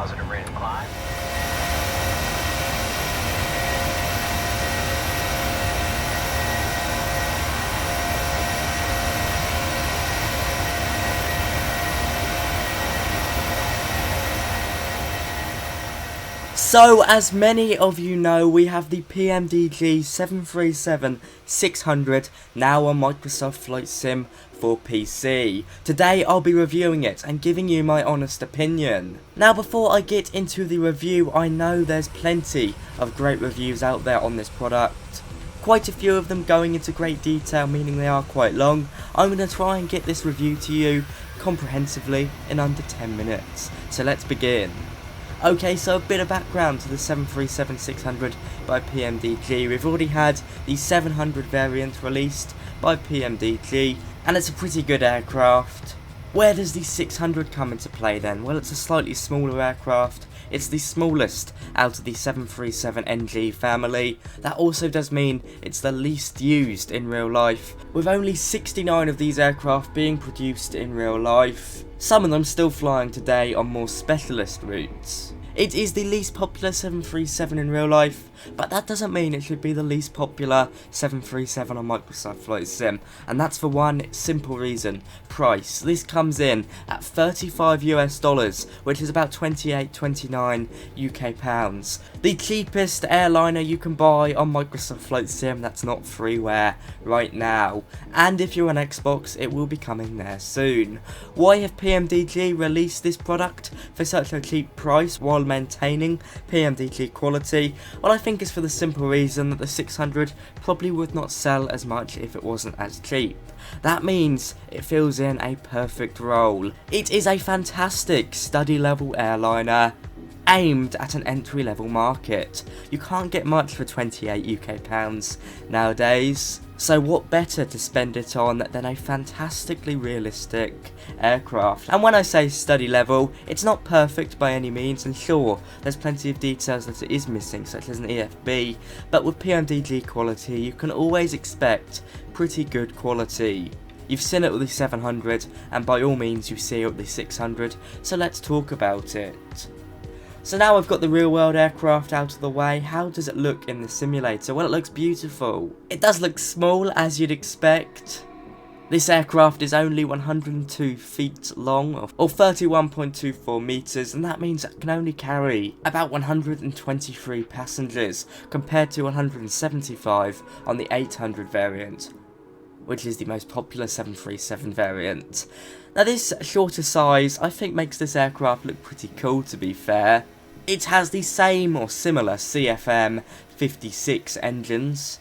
Positive rate of climb. So, as many of you know, we have the PMDG 737-600 now on Microsoft Flight Sim for PC. Today I'll be reviewing it and giving you my honest opinion. Now before I get into the review, I know there's plenty of great reviews out there on this product. Quite a few of them going into great detail, meaning they are quite long. I'm going to try and get this review to you comprehensively in under 10 minutes. So let's begin. Okay, so a bit of background to the 737-600 by PMDG. We've already had the 700 variant released by PMDG, and it's a pretty good aircraft. Where does the 600 come into play then? Well, it's a slightly smaller aircraft. It's the smallest out of the 737NG family. That also does mean it's the least used in real life, with only 69 of these aircraft being produced in real life. Some of them still flying today on more specialist routes. It is the least popular 737 in real life, but that doesn't mean it should be the least popular 737 on Microsoft Flight Sim, and that's for one simple reason: price. This comes in at $35 US, which is about 28-29 UK pounds. The cheapest airliner you can buy on Microsoft Flight Sim that's not freeware right now, and if you're on Xbox, it will be coming there soon. Why have PMDG released this product for such a cheap price while maintaining PMDG quality? Well, I think it's for the simple reason that the 600 probably would not sell as much if it wasn't as cheap. That means it fills in a perfect role. It is a fantastic study level airliner aimed at an entry level market. You can't get much for 28 UK pounds nowadays. So what better to spend it on than a fantastically realistic aircraft? And when I say study level, it's not perfect by any means, and sure, there's plenty of details that it is missing, such as an EFB, but with PMDG quality, you can always expect pretty good quality. You've seen it with the 700, and by all means you see it with the 600, so let's talk about it. So now I've got the real world aircraft out of the way. How does it look in the simulator? Well, it looks beautiful. It does look small, as you'd expect. This aircraft is only 102 feet long, or 31.24 meters, and that means it can only carry about 123 passengers, compared to 175 on the 800 variant, which is the most popular 737 variant. Now this shorter size, I think, makes this aircraft look pretty cool, to be fair. It has the same or similar CFM 56 engines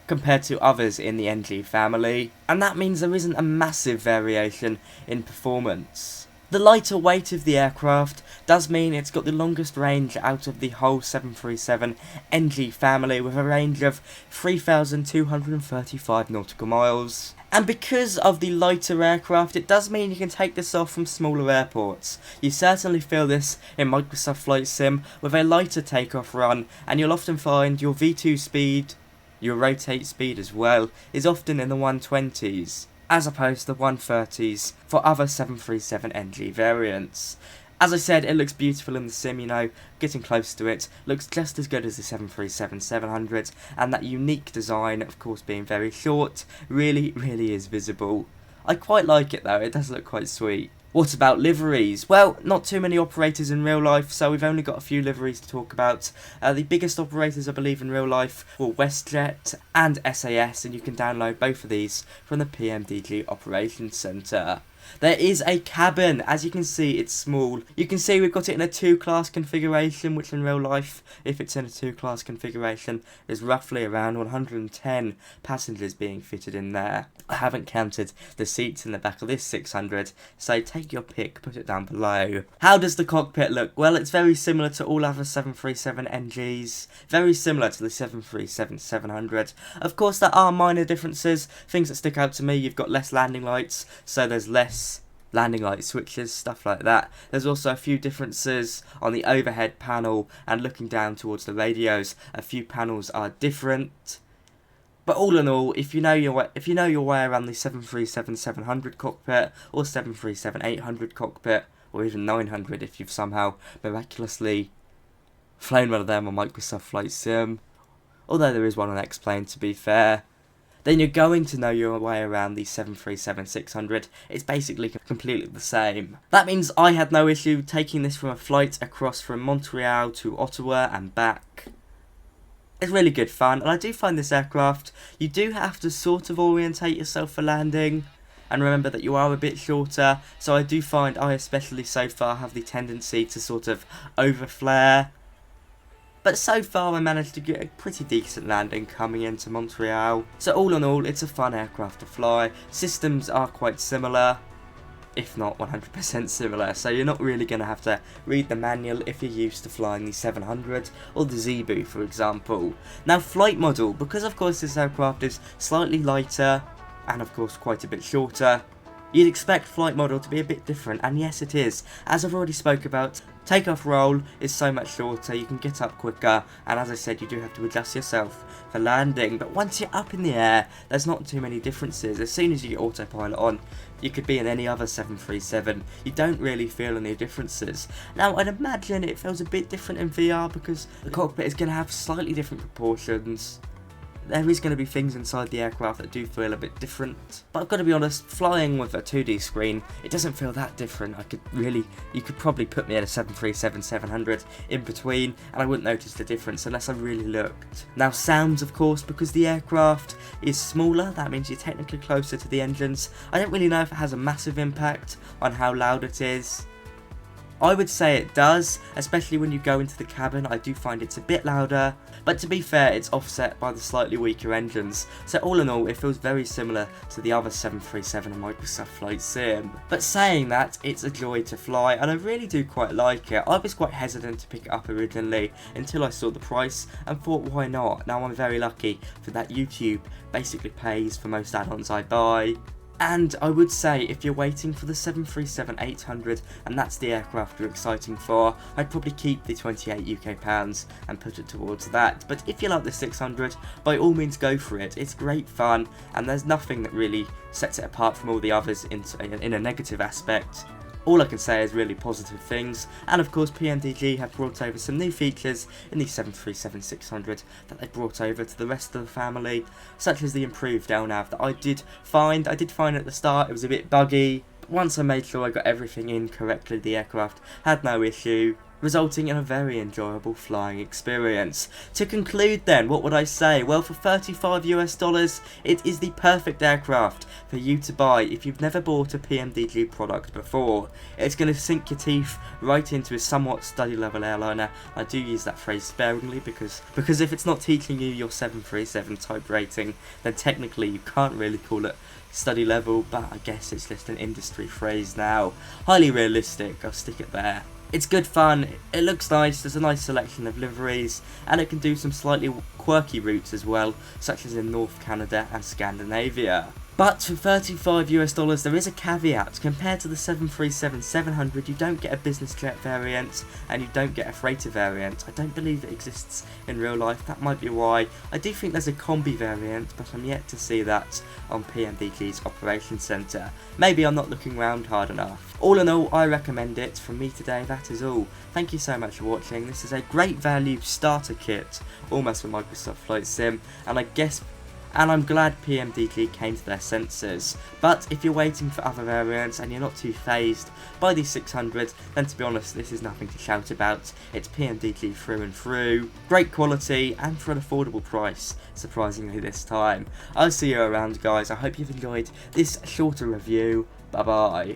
compared to others in the NG family, and that means there isn't a massive variation in performance. The lighter weight of the aircraft does mean it's got the longest range out of the whole 737 NG family, with a range of 3,235 nautical miles. And because of the lighter aircraft, it does mean you can take this off from smaller airports. You certainly feel this in Microsoft Flight Sim with a lighter takeoff run, and you'll often find your V2 speed, your rotate speed as well, is often in the 120s. As opposed to the 130s for other 737NG variants. As I said, it looks beautiful in the sim, you know, getting close to it, looks just as good as the 737-700, and that unique design, of course being very short, really is visible. I quite like it though, it does look quite sweet. What about liveries? Well, not too many operators in real life, so we've only got a few liveries to talk about. The biggest operators, I believe, in real life were WestJet and SAS, and you can download both of these from the PMDG Operations Center. There is a cabin. As you can see, it's small. You can see we've got it in a 2-class configuration, which in real life, if it's in a 2-class configuration, is roughly around 110 passengers being fitted in there. I haven't counted the seats in the back of this 600, so take your pick, put it down below. How does the cockpit look? Well, it's very similar to all other 737 NGs, very similar to the 737-700. Of course, there are minor differences, things that stick out to me. You've got less landing lights, so there's less landing light switches, stuff like that. There's also a few differences on the overhead panel, and looking down towards the radios, a few panels are different. But all in all, if you know your way around the 737-700 cockpit or 737-800 cockpit, or even 900 if you've somehow miraculously flown one of them on Microsoft Flight Sim, although there is one on X-Plane to be fair. Then you're going to know your way around the 737-600. It's basically completely the same. That means I had no issue taking this from a flight across from Montreal to Ottawa and back. It's really good fun, and I do find this aircraft, you do have to sort of orientate yourself for landing, and remember that you are a bit shorter, so I do find I especially so far have the tendency to sort of overflare. But so far I managed to get a pretty decent landing coming into Montreal. So all in all, it's a fun aircraft to fly. Systems are quite similar, if not 100% similar, so you're not really going to have to read the manual if you're used to flying the 700 or the Zebu, for example. Now flight model, because of course this aircraft is slightly lighter and of course quite a bit shorter, you'd expect flight model to be a bit different, and yes it is. As I've already spoke about, takeoff roll is so much shorter, you can get up quicker, and as I said, you do have to adjust yourself for landing, but once you're up in the air, there's not too many differences. As soon as you get autopilot on, you could be in any other 737, you don't really feel any differences. Now I'd imagine it feels a bit different in VR because the cockpit is going to have slightly different proportions. There is going to be things inside the aircraft that do feel a bit different, but I've got to be honest, flying with a 2D screen, it doesn't feel that different. You could probably put me in a 737-700 in between, and I wouldn't notice the difference unless I really looked. Now sounds, of course, because the aircraft is smaller, that means you're technically closer to the engines. I don't really know if it has a massive impact on how loud it is. I would say it does, especially when you go into the cabin. I do find it's a bit louder, but to be fair, it's offset by the slightly weaker engines, so all in all, it feels very similar to the other 737 and Microsoft Flight Sim. But saying that, it's a joy to fly, and I really do quite like it. I was quite hesitant to pick it up originally until I saw the price and thought, why not? Now I'm very lucky for that YouTube basically pays for most add-ons I buy. And I would say, if you're waiting for the 737-800 and that's the aircraft you're exciting for, I'd probably keep the 28 UK pounds and put it towards that. But if you like the 600, by all means go for it. It's great fun, and there's nothing that really sets it apart from all the others in a negative aspect. All I can say is really positive things, and of course PMDG have brought over some new features in the 737-600 that they brought over to the rest of the family, such as the improved LNAV that I did find at the start it was a bit buggy, but once I made sure I got everything in correctly, the aircraft had no issue, resulting in a very enjoyable flying experience. To conclude then, what would I say? Well, for $35 US, it is the perfect aircraft for you to buy if you've never bought a PMDG product before. It's going to sink your teeth right into a somewhat study level airliner. I do use that phrase sparingly because if it's not teaching you your 737 type rating, then technically you can't really call it study level, but I guess it's just an industry phrase now. Highly realistic, I'll stick it there. It's good fun, it looks nice, there's a nice selection of liveries, and it can do some slightly quirky routes as well, such as in North Canada and Scandinavia. But for $35 US, there is a caveat. Compared to the 737-700, you don't get a business jet variant, and you don't get a freighter variant. I don't believe it exists in real life, that might be why. I do think there's a combi variant, but I'm yet to see that on PMDG's Operations Centre. Maybe I'm not looking round hard enough. All in all, I recommend it. From me today, that is all. Thank you so much for watching. This is a great value starter kit, almost for Microsoft Flight Sim, and I'm glad PMDG came to their senses. But if you're waiting for other variants and you're not too phased by the 600, then to be honest, this is nothing to shout about. It's PMDG through and through. Great quality and for an affordable price, surprisingly this time. I'll see you around, guys. I hope you've enjoyed this shorter review. Bye bye.